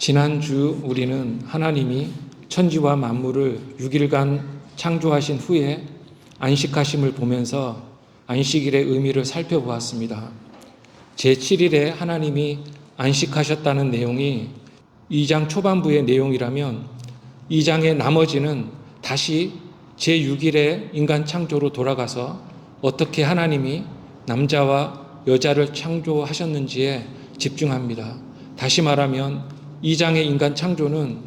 지난주 우리는 하나님이 천지와 만물을 6일간 창조하신 후에 안식하심을 보면서 안식일의 의미를 살펴보았습니다. 제7일에 하나님이 안식하셨다는 내용이 2장 초반부의 내용이라면 2장의 나머지는 다시 제6일의 인간 창조로 돌아가서 어떻게 하나님이 남자와 여자를 창조하셨는지에 집중합니다. 다시 말하면 2장의 인간 창조는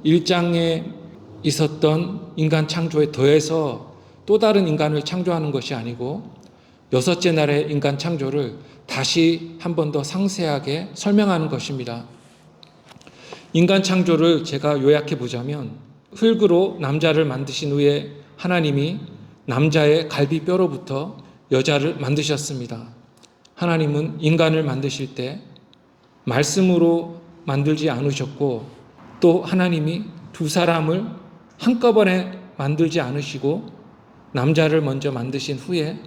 1장에 있었던 인간 창조에 더해서 또 다른 인간을 창조하는 것이 아니고 여섯째 날의 인간 창조를 다시 한 번 더 상세하게 설명하는 것입니다. 인간 창조를 제가 요약해 보자면 흙으로 남자를 만드신 후에 하나님이 남자의 갈비뼈로부터 여자를 만드셨습니다. 하나님은 인간을 만드실 때 말씀으로 만들지 않으셨고 또 하나님이 두 사람을 한꺼번에 만들지 않으시고 남자를 먼저 만드신 후에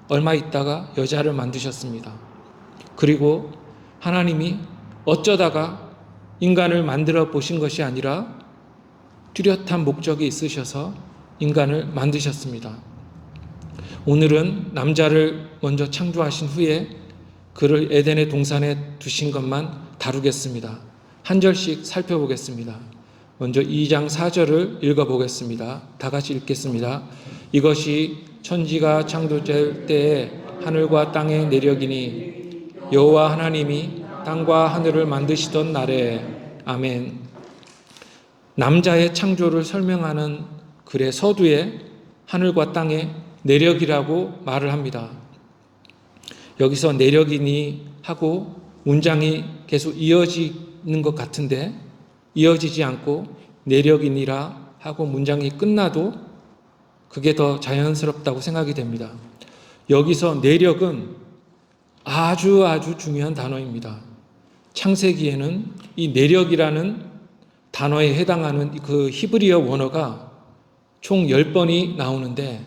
얼마 있다가 여자를 만드셨습니다. 그리고 하나님이 어쩌다가 인간을 만들어 보신 것이 아니라 뚜렷한 목적이 있으셔서 인간을 만드셨습니다. 오늘은 남자를 먼저 창조하신 후에 그를 에덴의 동산에 두신 것만 다루겠습니다. 한 절씩 살펴보겠습니다. 먼저 2장 4절을 읽어보겠습니다. 다 같이 읽겠습니다. 이것이 천지가 창조될 때에 하늘과 땅의 내력이니 여호와 하나님이 땅과 하늘을 만드시던 날에 아멘. 남자의 창조를 설명하는 글의 서두에 하늘과 땅의 내력이라고 말을 합니다. 여기서 내력이니 하고 문장이 계속 이어지는 것 같은데 이어지지 않고 내력이니라 하고 문장이 끝나도 그게 더 자연스럽다고 생각이 됩니다. 여기서 내력은 아주 중요한 단어입니다. 창세기에는 이 내력이라는 단어에 해당하는 그 히브리어 원어가 총 10번이 나오는데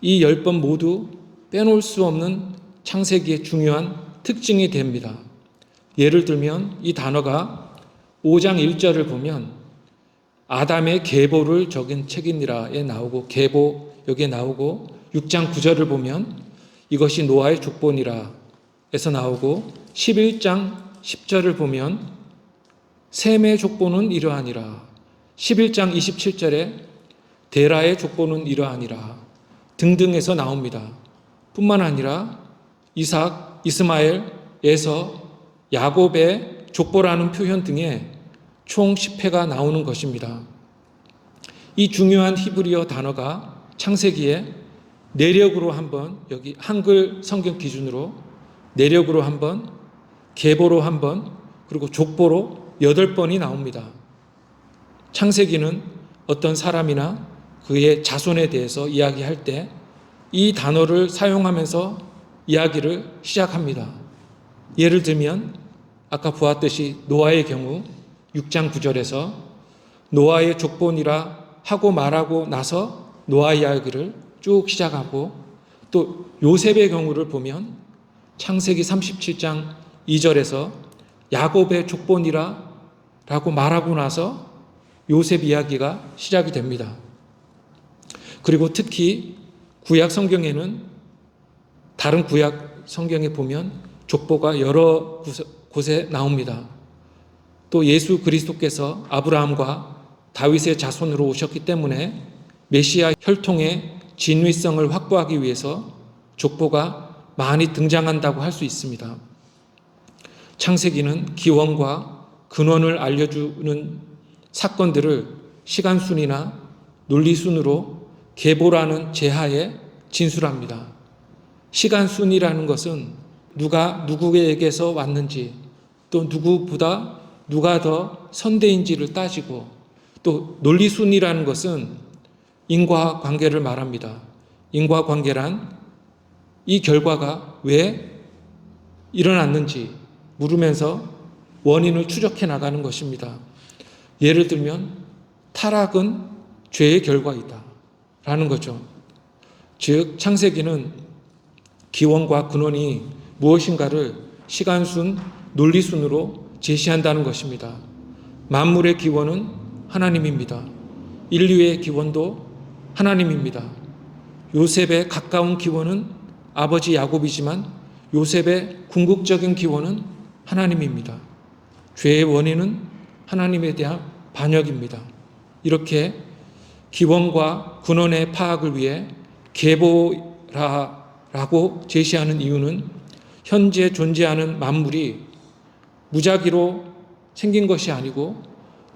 이 10번 모두 빼놓을 수 없는 창세기의 중요한 특징이 됩니다. 예를 들면 이 단어가 5장 1절을 보면 아담의 계보를 적은 책이니라에 나오고 계보 여기에 나오고 6장 9절을 보면 이것이 노아의 족본이라 에서 나오고 11장 10절을 보면 셈의 족보는 이러하니라 11장 27절에 데라의 족보는 이러하니라 등등에서 나옵니다. 뿐만 아니라 이삭, 이스마엘, 에서, 야곱의 족보라는 표현 등에 총 10회가 나오는 것입니다. 이 중요한 히브리어 단어가 창세기에 내력으로 한번 여기 한글 성경 기준으로 내력으로 한번 계보로 한번 그리고 족보로 8번이 나옵니다. 창세기는 어떤 사람이나 그의 자손에 대해서 이야기할 때 이 단어를 사용하면서 이야기를 시작합니다. 예를 들면 아까 보았듯이 노아의 경우 6장 9절에서 노아의 족본이라 하고 말하고 나서 노아 이야기를 쭉 시작하고 또 요셉의 경우를 보면 창세기 37장 2절에서 야곱의 족본이라 라고 말하고 나서 요셉 이야기가 시작이 됩니다. 그리고 특히 구약 성경에는 다른 구약 성경에 보면 족보가 여러 곳에 나옵니다. 또 예수 그리스도께서 아브라함과 다윗의 자손으로 오셨기 때문에 메시아 혈통의 진위성을 확보하기 위해서 족보가 많이 등장한다고 할 수 있습니다. 창세기는 기원과 근원을 알려주는 사건들을 시간순이나 논리순으로 계보라는 제하에 진술합니다. 시간순이라는 것은 누가 누구에게서 왔는지 또 누구보다 누가 더 선대인지를 따지고 또 논리순이라는 것은 인과관계를 말합니다. 인과관계란 이 결과가 왜 일어났는지 물으면서 원인을 추적해 나가는 것입니다. 예를 들면 타락은 죄의 결과이다 라는 거죠. 즉 창세기는 기원과 근원이 무엇인가를 시간순, 논리순으로 제시한다는 것입니다. 만물의 기원은 하나님입니다. 인류의 기원도 하나님입니다. 요셉의 가까운 기원은 아버지 야곱이지만 요셉의 궁극적인 기원은 하나님입니다. 죄의 원인은 하나님에 대한 반역입니다. 이렇게 기원과 근원의 파악을 위해 계보라고 제시하는 이유는 현재 존재하는 만물이 무작위로 생긴 것이 아니고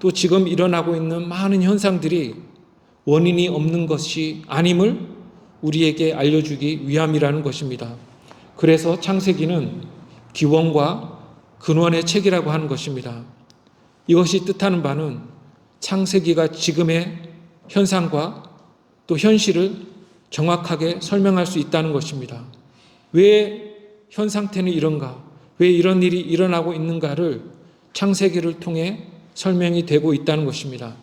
또 지금 일어나고 있는 많은 현상들이 원인이 없는 것이 아님을 우리에게 알려주기 위함이라는 것입니다. 그래서 창세기는 기원과 근원의 책이라고 하는 것입니다. 이것이 뜻하는 바는 창세기가 지금의 현상과 또 현실을 정확하게 설명할 수 있다는 것입니다. 왜 현 상태는 이런가? 왜 이런 일이 일어나고 있는가를 창세기를 통해 설명이 되고 있다는 것입니다.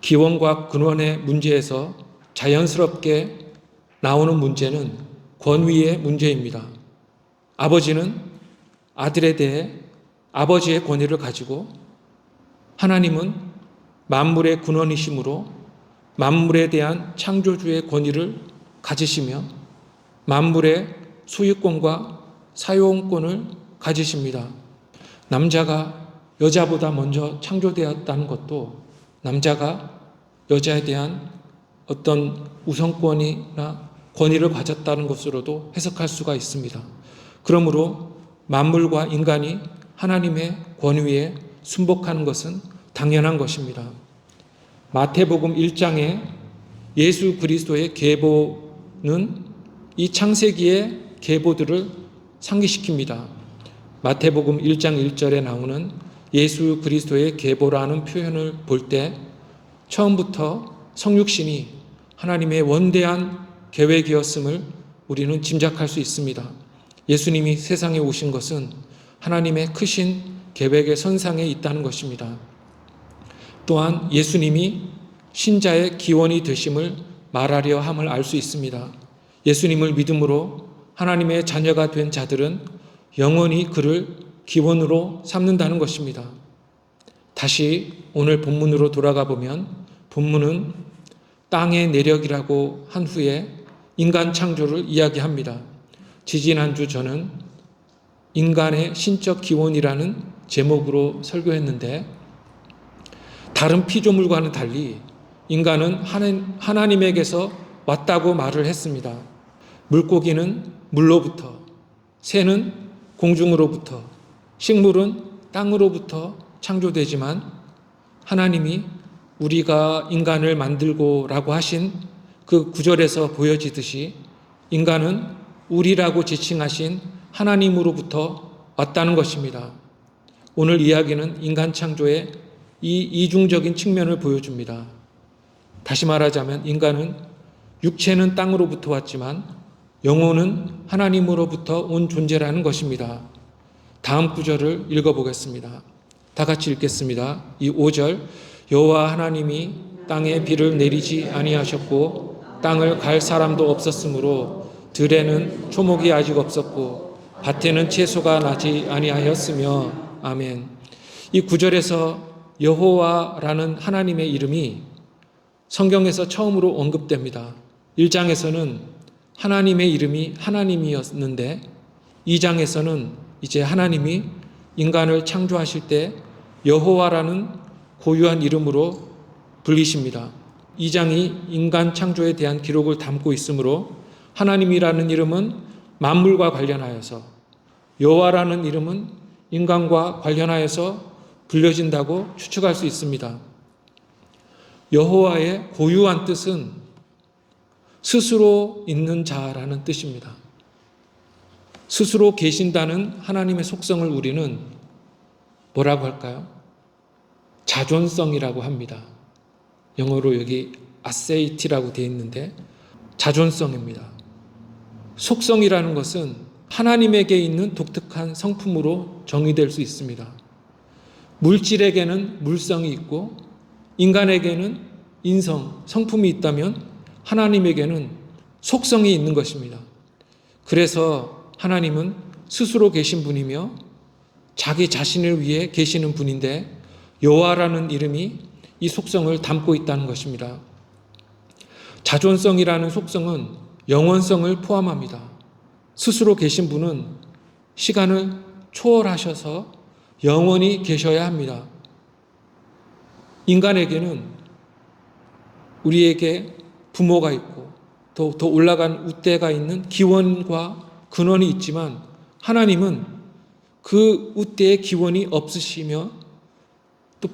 기원과 근원의 문제에서 자연스럽게 나오는 문제는 권위의 문제입니다. 아버지는 아들에 대해 아버지의 권위를 가지고 하나님은 만물의 근원이시므로 만물에 대한 창조주의 권위를 가지시며 만물의 소유권과 사용권을 가지십니다. 남자가 여자보다 먼저 창조되었다는 것도 남자가 여자에 대한 어떤 우선권이나 권위를 가졌다는 것으로도 해석할 수가 있습니다. 그러므로 만물과 인간이 하나님의 권위에 순복하는 것은 당연한 것입니다. 마태복음 1장에 예수 그리스도의 계보는 이 창세기의 계보들을 상기시킵니다. 마태복음 1장 1절에 나오는 예수 그리스도의 계보라는 표현을 볼 때 처음부터 성육신이 하나님의 원대한 계획이었음을 우리는 짐작할 수 있습니다. 예수님이 세상에 오신 것은 하나님의 크신 계획의 선상에 있다는 것입니다. 또한 예수님이 신자의 기원이 되심을 말하려 함을 알 수 있습니다. 예수님을 믿음으로 하나님의 자녀가 된 자들은 영원히 그를 기원으로 삼는다는 것입니다. 다시 오늘 본문으로 돌아가 보면 본문은 땅의 내력이라고 한 후에 인간 창조를 이야기합니다. 지지난주 저는 인간의 신적 기원이라는 제목으로 설교했는데 다른 피조물과는 달리 인간은 하나님에게서 왔다고 말을 했습니다. 물고기는 물로부터, 새는 공중으로부터, 식물은 땅으로부터 창조되지만 하나님이 우리가 인간을 만들고라고 하신 그 구절에서 보여지듯이 인간은 우리라고 지칭하신 하나님으로부터 왔다는 것입니다. 오늘 이야기는 인간 창조의 이 이중적인 측면을 보여줍니다. 다시 말하자면 인간은 육체는 땅으로부터 왔지만 영혼은 하나님으로부터 온 존재라는 것입니다. 다음 구절을 읽어보겠습니다. 다 같이 읽겠습니다. 이 5절 여호와 하나님이 땅에 비를 내리지 아니하셨고 땅을 갈 사람도 없었으므로 들에는 초목이 아직 없었고 밭에는 채소가 나지 아니하였으며 아멘. 이 구절에서 여호와라는 하나님의 이름이 성경에서 처음으로 언급됩니다. 1장에서는 하나님의 이름이 하나님이었는데 2장에서는 이제 하나님이 인간을 창조하실 때 여호와라는 고유한 이름으로 불리십니다. 2장이 인간 창조에 대한 기록을 담고 있으므로 하나님이라는 이름은 만물과 관련하여서 여호와라는 이름은 인간과 관련하여서 불려진다고 추측할 수 있습니다. 여호와의 고유한 뜻은 스스로 있는 자라는 뜻입니다. 스스로 계신다는 하나님의 속성을 우리는 뭐라고 할까요? 자존성이라고 합니다. 영어로 여기 아세이티라고 되어 있는데 자존성입니다. 속성이라는 것은 하나님에게 있는 독특한 성품으로 정의될 수 있습니다. 물질에게는 물성이 있고 인간에게는 인성, 성품이 있다면 하나님에게는 속성이 있는 것입니다. 그래서 하나님은 스스로 계신 분이며 자기 자신을 위해 계시는 분인데 여호와라는 이름이 이 속성을 담고 있다는 것입니다. 자존성이라는 속성은 영원성을 포함합니다. 스스로 계신 분은 시간을 초월하셔서 영원히 계셔야 합니다. 인간에게는 우리에게 부모가 있고 더 올라간 웃대가 있는 기원과 근원이 있지만 하나님은 그 웃대의 기원이 없으시며 또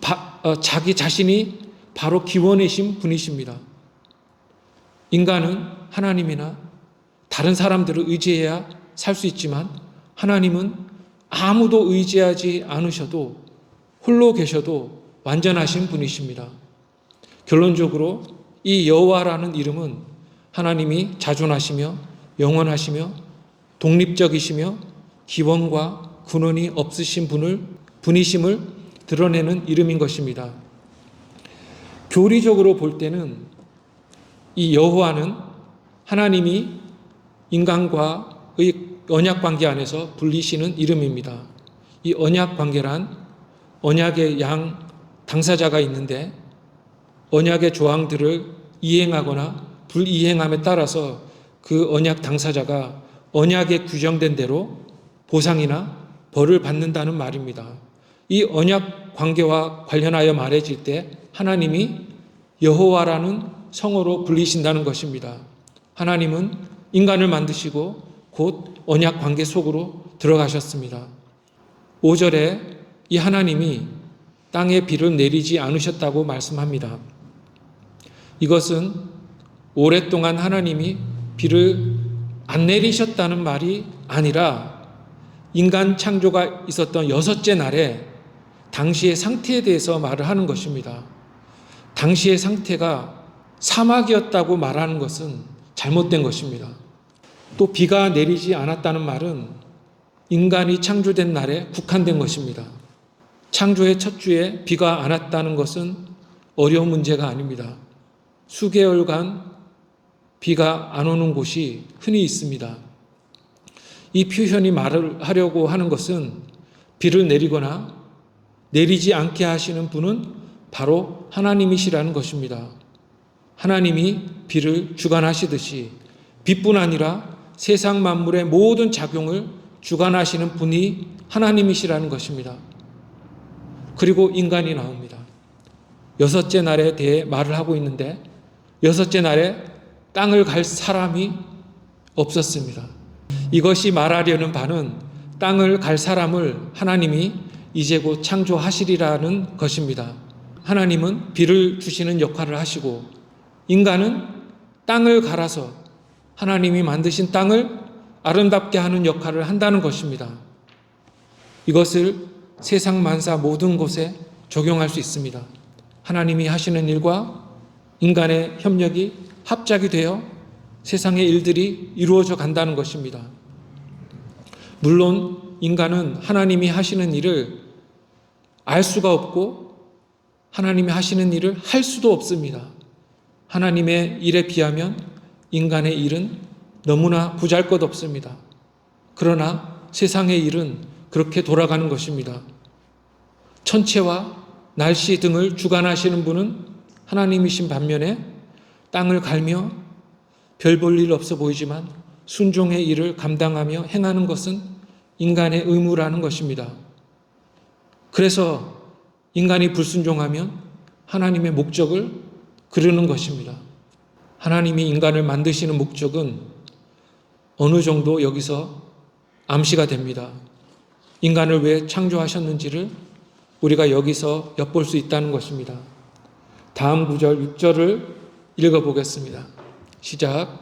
자기 자신이 바로 기원이신 분이십니다. 인간은 하나님이나 다른 사람들을 의지해야 살 수 있지만 하나님은 아무도 의지하지 않으셔도 홀로 계셔도 완전하신 분이십니다. 결론적으로 이 여호와라는 이름은 하나님이 자존하시며 영원하시며 독립적이시며 기원과 근원이 없으신 분이심을 드러내는 이름인 것입니다. 교리적으로 볼 때는 이 여호와는 하나님이 인간과의 언약 관계 안에서 불리시는 이름입니다. 이 언약 관계란 언약의 양 당사자가 있는데 언약의 조항들을 이행하거나 불이행함에 따라서 그 언약 당사자가 언약에 규정된 대로 보상이나 벌을 받는다는 말입니다. 이 언약 관계와 관련하여 말해질 때 하나님이 여호와라는 성어로 불리신다는 것입니다. 하나님은 인간을 만드시고 곧 언약 관계 속으로 들어가셨습니다. 5절에 이 하나님이 땅에 비를 내리지 않으셨다고 말씀합니다. 이것은 오랫동안 하나님이 비를 안 내리셨다는 말이 아니라 인간 창조가 있었던 6째 날에 당시의 상태에 대해서 말을 하는 것입니다. 당시의 상태가 사막이었다고 말하는 것은 잘못된 것입니다. 또 비가 내리지 않았다는 말은 인간이 창조된 날에 국한된 것입니다. 창조의 첫 주에 비가 안 왔다는 것은 어려운 문제가 아닙니다. 수개월간 비가 안 오는 곳이 흔히 있습니다. 이 표현이 말을 하려고 하는 것은 비를 내리거나 내리지 않게 하시는 분은 바로 하나님이시라는 것입니다. 하나님이 비를 주관하시듯이 비뿐 아니라 세상 만물의 모든 작용을 주관하시는 분이 하나님이시라는 것입니다. 그리고 인간이 나옵니다. 6째 날에 대해 말을 하고 있는데 6째 날에 땅을 갈 사람이 없었습니다. 이것이 말하려는 바는 땅을 갈 사람을 하나님이 이제 곧 창조하시리라는 것입니다. 하나님은 비를 주시는 역할을 하시고 인간은 땅을 갈아서 하나님이 만드신 땅을 아름답게 하는 역할을 한다는 것입니다. 이것을 세상 만사 모든 곳에 적용할 수 있습니다. 하나님이 하시는 일과 인간의 협력이 합작이 되어 세상의 일들이 이루어져 간다는 것입니다. 물론 인간은 하나님이 하시는 일을 알 수가 없고 하나님이 하시는 일을 할 수도 없습니다. 하나님의 일에 비하면 인간의 일은 너무나 보잘것없습니다. 그러나 세상의 일은 그렇게 돌아가는 것입니다. 천체와 날씨 등을 주관하시는 분은 하나님이신 반면에 땅을 갈며 별 볼 일 없어 보이지만 순종의 일을 감당하며 행하는 것은 인간의 의무라는 것입니다. 그래서 인간이 불순종하면 하나님의 목적을 그르는 것입니다. 하나님이 인간을 만드시는 목적은 어느 정도 여기서 암시가 됩니다. 인간을 왜 창조하셨는지를 우리가 여기서 엿볼 수 있다는 것입니다. 다음 구절 6절을 읽어보겠습니다. 시작.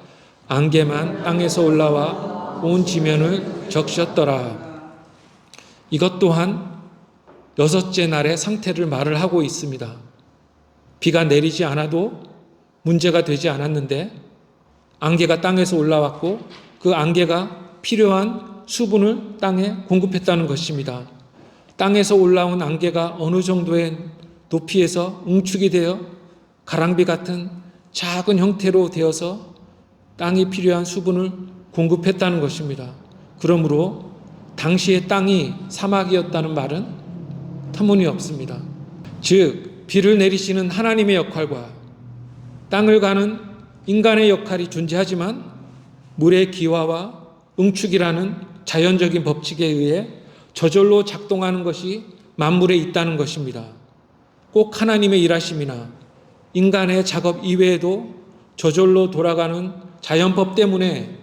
안개만 땅에서 올라와 온 지면을 적셨더라. 이것 또한 6째 날의 상태를 말을 하고 있습니다. 비가 내리지 않아도 문제가 되지 않았는데 안개가 땅에서 올라왔고 그 안개가 필요한 수분을 땅에 공급했다는 것입니다. 땅에서 올라온 안개가 어느 정도의 높이에서 응축이 되어 가랑비 같은 작은 형태로 되어서 땅이 필요한 수분을 공급했다는 것입니다. 그러므로 당시의 땅이 사막이었다는 말은 터무니없습니다. 즉 비를 내리시는 하나님의 역할과 땅을 가는 인간의 역할이 존재하지만 물의 기화와 응축이라는 자연적인 법칙에 의해 저절로 작동하는 것이 만물에 있다는 것입니다. 꼭 하나님의 일하심이나 인간의 작업 이외에도 저절로 돌아가는 자연법 때문에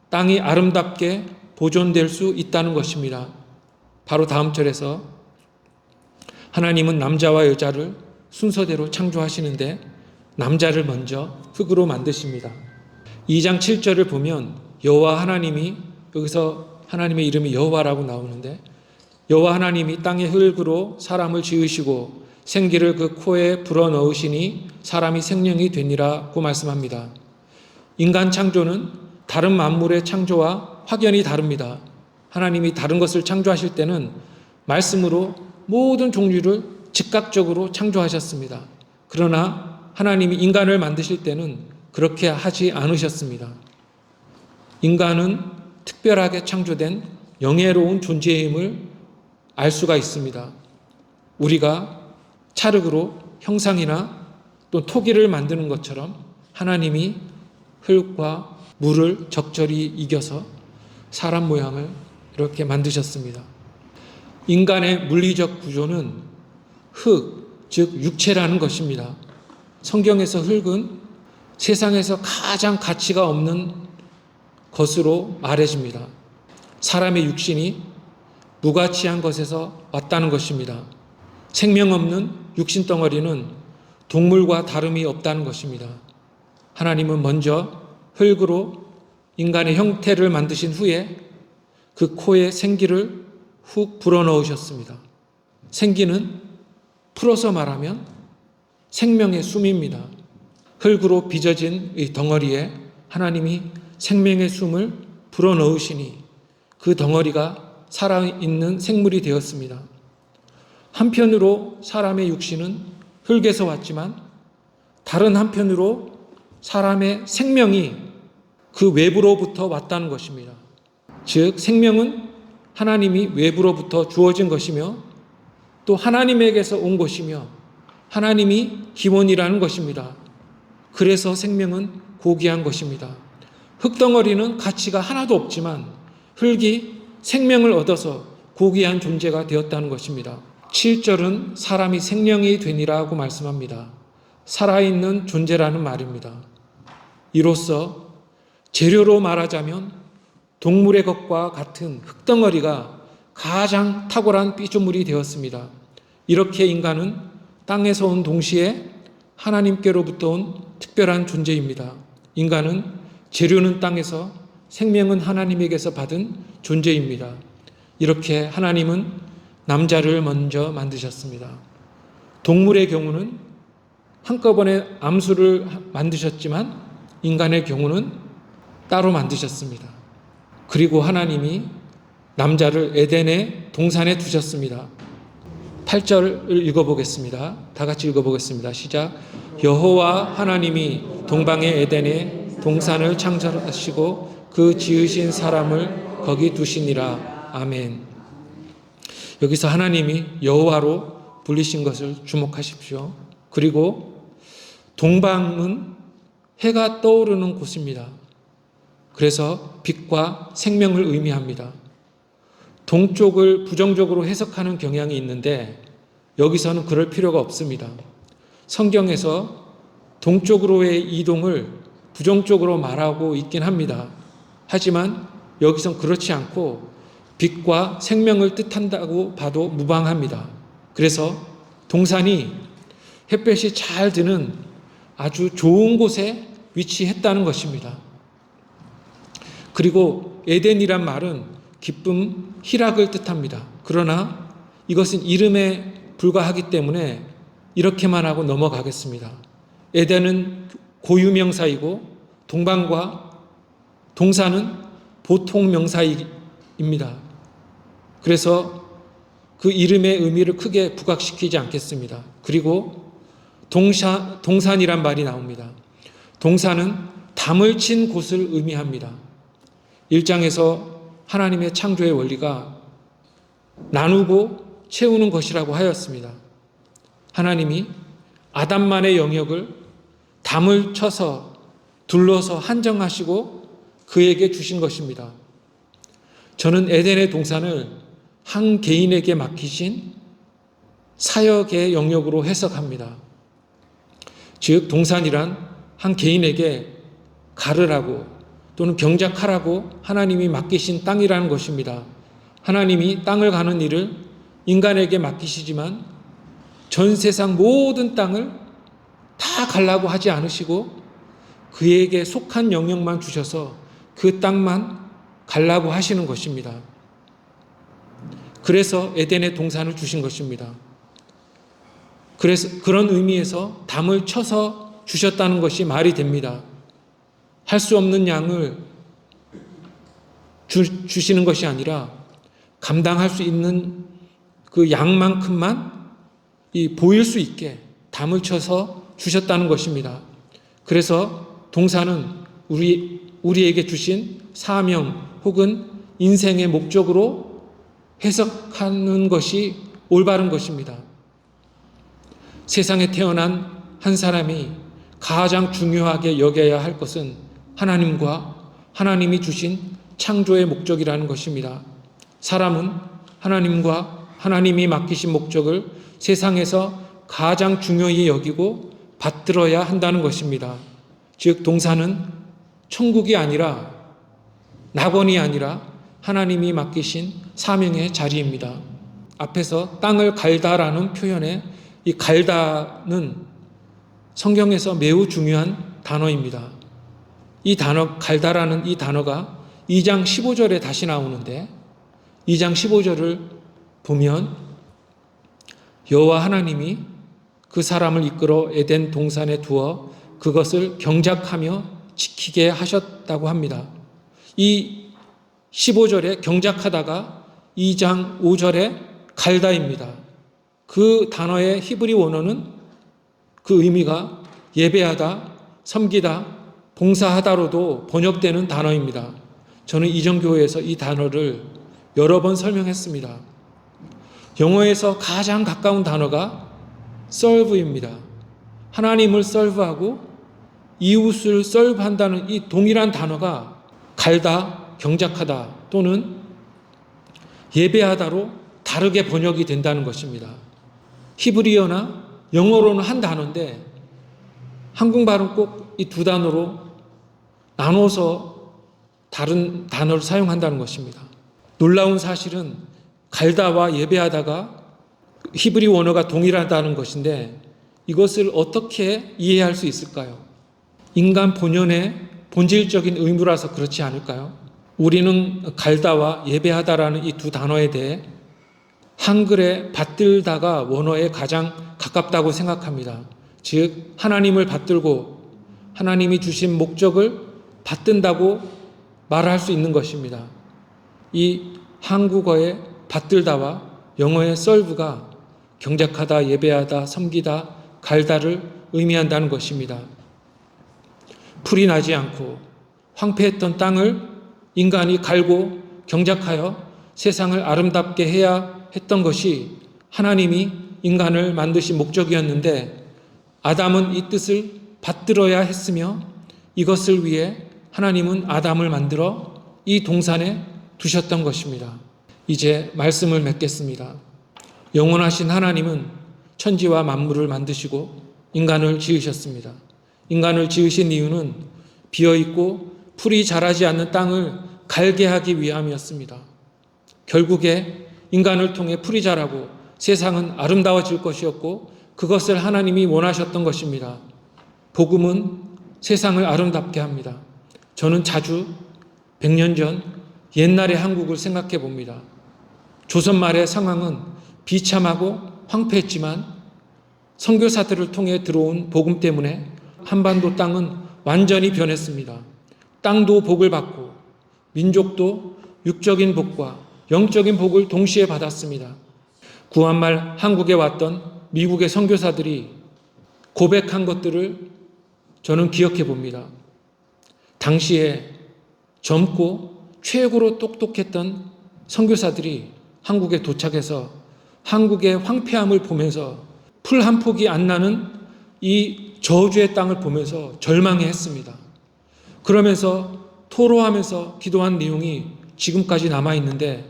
땅이 아름답게 보존될 수 있다는 것입니다. 바로 다음 절에서 하나님은 남자와 여자를 순서대로 창조하시는데 남자를 먼저 흙으로 만드십니다. 2장 7절을 보면 여호와 하나님이, 여기서 하나님의 이름이 여호와라고 나오는데, 여호와 하나님이 땅의 흙으로 사람을 지으시고 생기를 그 코에 불어넣으시니 사람이 생명이 되니라고 말씀합니다. 인간 창조는 다른 만물의 창조와 확연히 다릅니다. 하나님이 다른 것을 창조하실 때는 말씀으로 모든 종류를 즉각적으로 창조하셨습니다. 그러나 하나님이 인간을 만드실 때는 그렇게 하지 않으셨습니다. 인간은 특별하게 창조된 영예로운 존재임을 알 수가 있습니다. 우리가 찰흙으로 형상이나 또 토기를 만드는 것처럼 하나님이 흙과 물을 적절히 이겨서 사람 모양을 이렇게 만드셨습니다. 인간의 물리적 구조는 흙, 즉 육체라는 것입니다. 성경에서 흙은 세상에서 가장 가치가 없는 것으로 말해집니다. 사람의 육신이 무가치한 것에서 왔다는 것입니다. 생명 없는 육신 덩어리는 동물과 다름이 없다는 것입니다. 하나님은 먼저 흙으로 인간의 형태를 만드신 후에 그 코에 생기를 훅 불어넣으셨습니다. 생기는 풀어서 말하면 생명의 숨입니다. 흙으로 빚어진 이 덩어리에 하나님이 생명의 숨을 불어넣으시니 그 덩어리가 살아있는 생물이 되었습니다. 한편으로 사람의 육신은 흙에서 왔지만 다른 한편으로 사람의 생명이 그 외부로부터 왔다는 것입니다. 즉 생명은 하나님이 외부로부터 주어진 것이며 또 하나님에게서 온 것이며 하나님이 기원이라는 것입니다. 그래서 생명은 고귀한 것입니다. 흙덩어리는 가치가 하나도 없지만 흙이 생명을 얻어서 고귀한 존재가 되었다는 것입니다. 7절은 사람이 생명이 되니라고 말씀합니다. 살아있는 존재라는 말입니다. 이로써 재료로 말하자면 동물의 것과 같은 흙덩어리가 가장 탁월한 피조물이 되었습니다. 이렇게 인간은 땅에서 온 동시에 하나님께로부터 온 특별한 존재입니다. 인간은 재료는 땅에서 생명은 하나님에게서 받은 존재입니다. 이렇게 하나님은 남자를 먼저 만드셨습니다. 동물의 경우는 한꺼번에 암수를 만드셨지만 인간의 경우는 따로 만드셨습니다. 그리고 하나님이 남자를 에덴의 동산에 두셨습니다. 8절을 읽어보겠습니다. 다 같이 읽어보겠습니다. 시작. 여호와 하나님이 동방의 에덴에 동산을 창설하시고 그 지으신 사람을 거기 두시니라. 아멘. 여기서 하나님이 여호와로 불리신 것을 주목하십시오. 그리고 동방은 해가 떠오르는 곳입니다. 그래서 빛과 생명을 의미합니다. 동쪽을 부정적으로 해석하는 경향이 있는데 여기서는 그럴 필요가 없습니다. 성경에서 동쪽으로의 이동을 부정적으로 말하고 있긴 합니다. 하지만 여기선 그렇지 않고 빛과 생명을 뜻한다고 봐도 무방합니다. 그래서 동산이 햇볕이 잘 드는 아주 좋은 곳에 위치했다는 것입니다. 그리고 에덴이란 말은 기쁨, 희락을 뜻합니다. 그러나 이것은 이름에 불과하기 때문에 이렇게만 하고 넘어가겠습니다. 에덴은 고유명사이고 동방과 동산은 보통 명사입니다. 그래서 그 이름의 의미를 크게 부각시키지 않겠습니다. 그리고 동산이란 말이 나옵니다. 동산은 담을 친 곳을 의미합니다. 1장에서 하나님의 창조의 원리가 나누고 채우는 것이라고 하였습니다. 하나님이 아담만의 영역을 담을 쳐서 둘러서 한정하시고 그에게 주신 것입니다. 저는 에덴의 동산을 한 개인에게 맡기신 사역의 영역으로 해석합니다. 즉 동산이란 한 개인에게 가르라고 또는 경작하라고 하나님이 맡기신 땅이라는 것입니다. 하나님이 땅을 가는 일을 인간에게 맡기시지만 전 세상 모든 땅을 다 가려고 하지 않으시고 그에게 속한 영역만 주셔서 그 땅만 가려고 하시는 것입니다. 그래서 에덴의 동산을 주신 것입니다. 그래서 그런 의미에서 담을 쳐서 주셨다는 것이 말이 됩니다. 할 수 없는 양을 주시는 것이 아니라 감당할 수 있는 그 양만큼만 보일 수 있게 담을 쳐서 주셨다는 것입니다. 그래서 동산은 우리에게 주신 사명 혹은 인생의 목적으로 해석하는 것이 올바른 것입니다. 세상에 태어난 한 사람이 가장 중요하게 여겨야 할 것은 하나님과 하나님이 주신 창조의 목적이라는 것입니다. 사람은 하나님과 하나님이 맡기신 목적을 세상에서 가장 중요히 여기고 받들어야 한다는 것입니다. 즉 동산은 천국이 아니라 낙원이 아니라 하나님이 맡기신 사명의 자리입니다. 앞에서 땅을 갈다라는 표현에 이 갈다는 성경에서 매우 중요한 단어입니다. 이 단어 갈다라는 이 단어가 2장 15절에 다시 나오는데 2장 15절을 보면 여호와 하나님이 그 사람을 이끌어 에덴 동산에 두어 그것을 경작하며 지키게 하셨다고 합니다. 이 15절에 경작하다가 2장 5절에 갈다입니다. 그 단어의 히브리 원어는 그 의미가 예배하다, 섬기다, 봉사하다로도 번역되는 단어입니다. 저는 이전교회에서 이 단어를 여러 번 설명했습니다. 영어에서 가장 가까운 단어가 serve입니다. 하나님을 serve하고 이웃을 serve한다는 이 동일한 단어가 갈다, 경작하다 또는 예배하다로 다르게 번역이 된다는 것입니다. 히브리어나 영어로는 한 단어인데 한국말은 꼭 이 두 단어로 나눠서 다른 단어를 사용한다는 것입니다. 놀라운 사실은 갈다와 예배하다가 히브리 원어가 동일하다는 것인데 이것을 어떻게 이해할 수 있을까요? 인간 본연의 본질적인 의무라서 그렇지 않을까요? 우리는 갈다와 예배하다라는 이 두 단어에 대해 한글의 받들다가 원어에 가장 가깝다고 생각합니다. 즉 하나님을 받들고 하나님이 주신 목적을 받든다고 말할 수 있는 것입니다. 이 한국어의 받들다와 영어의 serve가 경작하다, 예배하다, 섬기다, 갈다를 의미한다는 것입니다. 풀이 나지 않고 황폐했던 땅을 인간이 갈고 경작하여 세상을 아름답게 해야 했던 것이 하나님이 인간을 만드신 목적이었는데 아담은 이 뜻을 받들어야 했으며 이것을 위해 하나님은 아담을 만들어 이 동산에 두셨던 것입니다. 이제 말씀을 맺겠습니다. 영원하신 하나님은 천지와 만물을 만드시고 인간을 지으셨습니다. 인간을 지으신 이유는 비어있고 풀이 자라지 않는 땅을 갈게 하기 위함이었습니다. 결국에 인간을 통해 풀이 자라고 세상은 아름다워질 것이었고 그것을 하나님이 원하셨던 것입니다. 복음은 세상을 아름답게 합니다. 저는 자주 100년 전 옛날의 한국을 생각해 봅니다. 조선 말의 상황은 비참하고 황폐했지만 선교사들을 통해 들어온 복음 때문에 한반도 땅은 완전히 변했습니다. 땅도 복을 받고 민족도 육적인 복과 영적인 복을 동시에 받았습니다. 구한말 한국에 왔던 미국의 선교사들이 고백한 것들을 저는 기억해 봅니다. 당시에 젊고 최고로 똑똑했던 선교사들이 한국에 도착해서 한국의 황폐함을 보면서 풀 한 폭이 안 나는 이 저주의 땅을 보면서 절망해 했습니다. 그러면서 토로하면서 기도한 내용이 지금까지 남아 있는데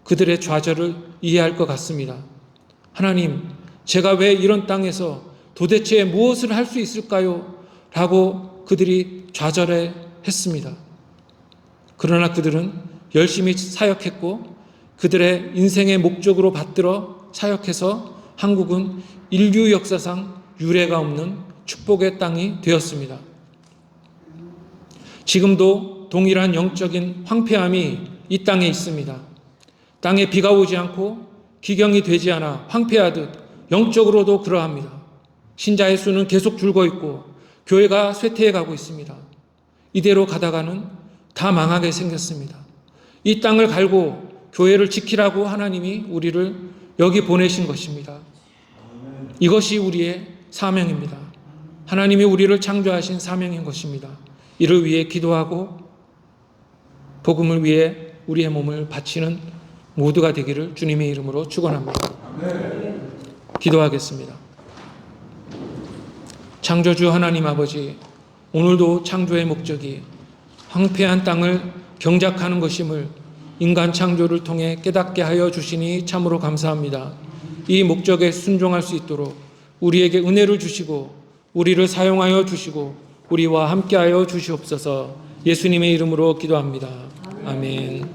그들의 좌절을 이해할 것 같습니다. 하나님, 제가 왜 이런 땅에서 도대체 무엇을 할 수 있을까요? 라고 그들이 좌절해 했습니다. 그러나 그들은 열심히 사역했고 그들의 인생의 목적으로 받들어 사역해서 한국은 인류 역사상 유례가 없는 축복의 땅이 되었습니다. 지금도 동일한 영적인 황폐함이 이 땅에 있습니다. 땅에 비가 오지 않고 기경이 되지 않아 황폐하듯 영적으로도 그러합니다. 신자의 수는 계속 줄고 있고 교회가 쇠퇴해 가고 있습니다. 이대로 가다가는 다 망하게 생겼습니다. 이 땅을 갈고 교회를 지키라고 하나님이 우리를 여기 보내신 것입니다. 이것이 우리의 사명입니다. 하나님이 우리를 창조하신 사명인 것입니다. 이를 위해 기도하고 복음을 위해 우리의 몸을 바치는 모두가 되기를 주님의 이름으로 축원합니다. 기도하겠습니다. 창조주 하나님 아버지, 오늘도 창조의 목적이 황폐한 땅을 경작하는 것임을 인간 창조를 통해 깨닫게 하여 주시니 참으로 감사합니다. 이 목적에 순종할 수 있도록 우리에게 은혜를 주시고 우리를 사용하여 주시고 우리와 함께하여 주시옵소서. 예수님의 이름으로 기도합니다. 아멘.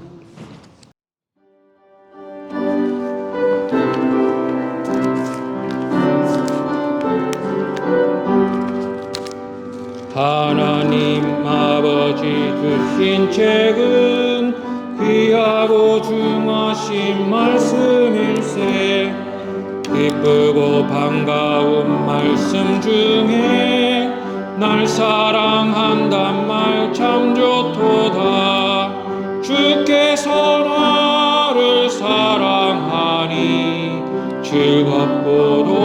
하나님 아버지 주신 책은 귀하고 중하신 말씀일세. 기쁘고 반가운 말씀 중에 날 사랑한단 말 참 좋도다. 주께서 나를 사랑하니 즐겁고도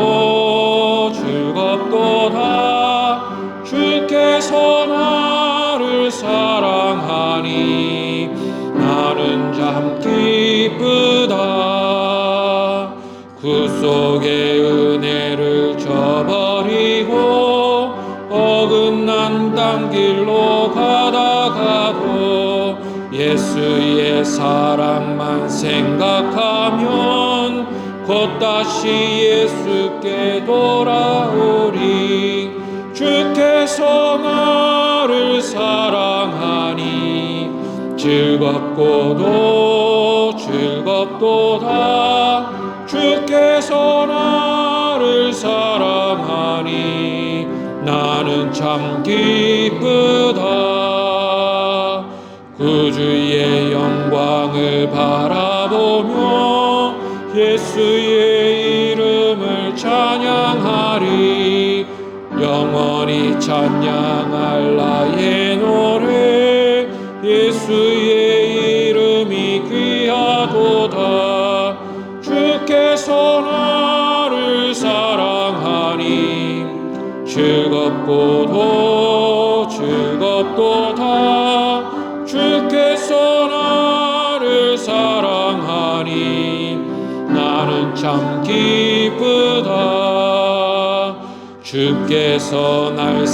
즐겁도다. 주께서 나를 사랑하니 나는 참 기쁘다. 구속의 은혜를 저버리고 어긋난 땅 길로 가다가도 예수의 사랑만 생각하면 곧 다시 예수께 돌아오리. 주께서 나를 사랑하니 즐겁고도 즐겁도다. 주께서 나를 사랑하니 나는 참 기쁘다. 구주의 영광을 바라보며 예수의 이름을 찬양하리. 영원히 찬양할 나의 노래 예수의 이름이 귀하도다. 주께서 나를 사랑하니 즐겁고도 즐겁도다. 주께서 나를 사랑하니 나는 참 기쁘다. 주께서 날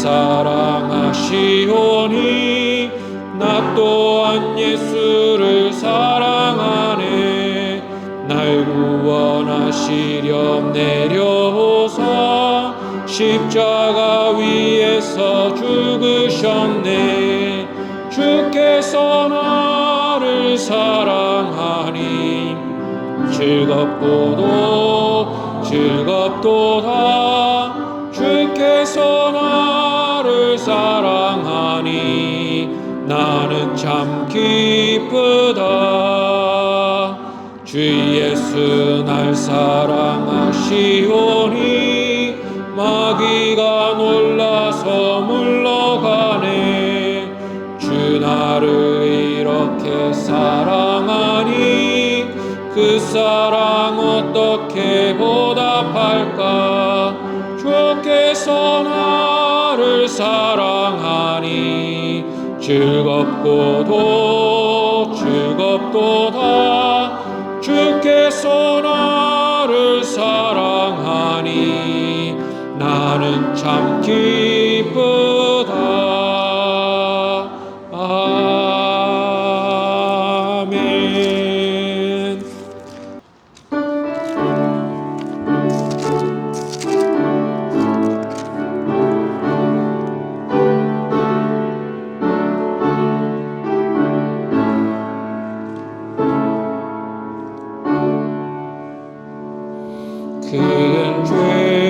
사랑하시오니 나 또한 예수를 사랑하네. 날 구원하시려 내려오사 십자가 위에서 죽으셨네. 주께서 나를 사랑하니 즐겁고도 즐겁도다. 주께서 나를 사랑하니 나는 참 기쁘다. 주 예수 날 사랑하시오니 마귀가 놀라서 물러가네. 주 나를 이렇게 사랑하니 그 사랑 어떻게 보답할까. 주께서 나를 사랑하니 즐겁고도 즐겁도다. 주께서 나를 사랑하니 나는 참 기쁘다. 아멘. 큰 죄